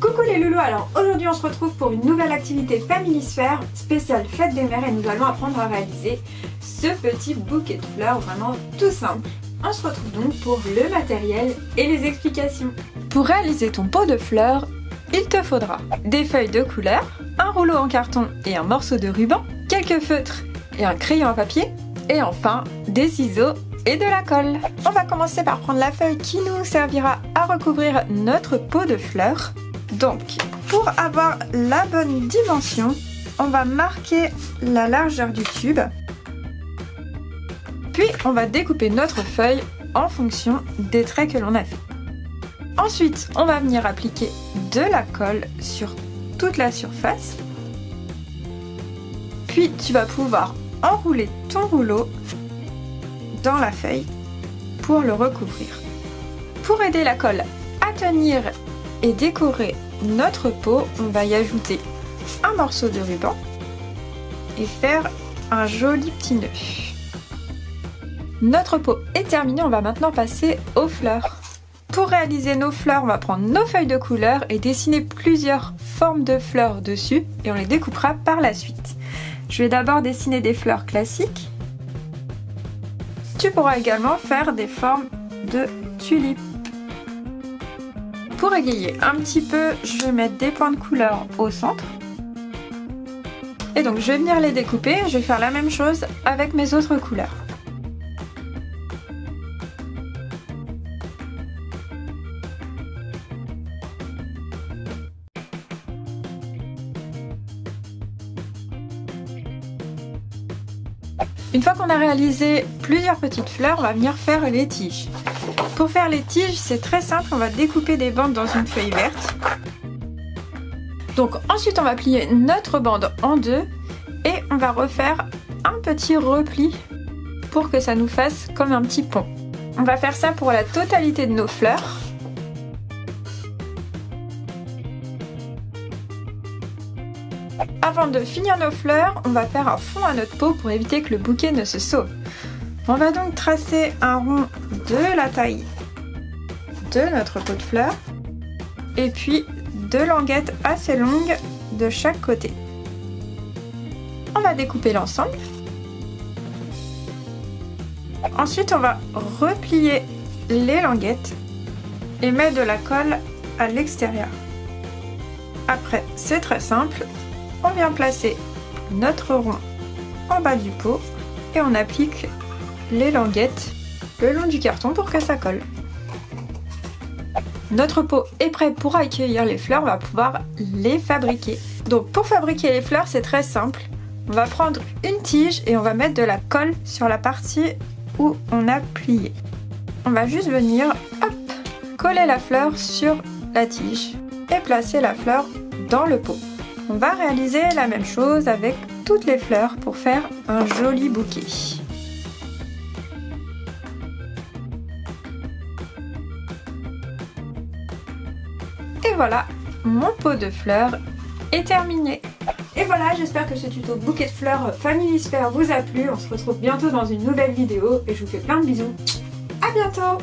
Coucou les loulous, alors aujourd'hui on se retrouve pour une nouvelle activité Familisphère spéciale fête des mères et nous allons apprendre à réaliser ce petit bouquet de fleurs vraiment tout simple. On se retrouve donc pour le matériel et les explications. Pour réaliser ton pot de fleurs, il te faudra des feuilles de couleur, un rouleau en carton et un morceau de ruban, quelques feutres et un crayon à papier, et enfin des ciseaux et de la colle. On va commencer par prendre la feuille qui nous servira à recouvrir notre pot de fleurs. Donc, pour avoir la bonne dimension, on va marquer la largeur du tube. Puis, on va découper notre feuille en fonction des traits que l'on a fait. Ensuite, on va venir appliquer de la colle sur toute la surface. Puis, tu vas pouvoir enrouler ton rouleau dans la feuille pour le recouvrir. Pour aider la colle à tenir et décorer notre pot, on va y ajouter un morceau de ruban et faire un joli petit nœud. Notre pot est terminé, on va maintenant passer aux fleurs. Pour réaliser nos fleurs, on va prendre nos feuilles de couleur et dessiner plusieurs formes de fleurs dessus et on les découpera par la suite. Je vais d'abord dessiner des fleurs classiques. Tu pourras également faire des formes de tulipes. Pour égayer un petit peu, je vais mettre des points de couleur au centre. Et donc je vais venir les découper, je vais faire la même chose avec mes autres couleurs. Une fois qu'on a réalisé plusieurs petites fleurs, on va venir faire les tiges. Pour faire les tiges, c'est très simple, on va découper des bandes dans une feuille verte. Donc ensuite, on va plier notre bande en deux et on va refaire un petit repli pour que ça nous fasse comme un petit pont. On va faire ça pour la totalité de nos fleurs. Avant de finir nos fleurs, on va faire un fond à notre pot pour éviter que le bouquet ne se sauve. On va donc tracer un rond de la taille de notre pot de fleurs et puis deux languettes assez longues de chaque côté. On va découper l'ensemble. Ensuite, on va replier les languettes et mettre de la colle à l'extérieur. Après, c'est très simple. On vient placer notre rond en bas du pot et on applique les languettes le long du carton pour que ça colle. Notre pot est prêt pour accueillir les fleurs, on va pouvoir les fabriquer. Donc pour fabriquer les fleurs, c'est très simple. On va prendre une tige et on va mettre de la colle sur la partie où on a plié. On va juste venir coller la fleur sur la tige et placer la fleur dans le pot. On va réaliser la même chose avec toutes les fleurs pour faire un joli bouquet. Et voilà, mon pot de fleurs est terminé. Et voilà, j'espère que ce tuto bouquet de fleurs Familisphère vous a plu. On se retrouve bientôt dans une nouvelle vidéo et je vous fais plein de bisous. À bientôt!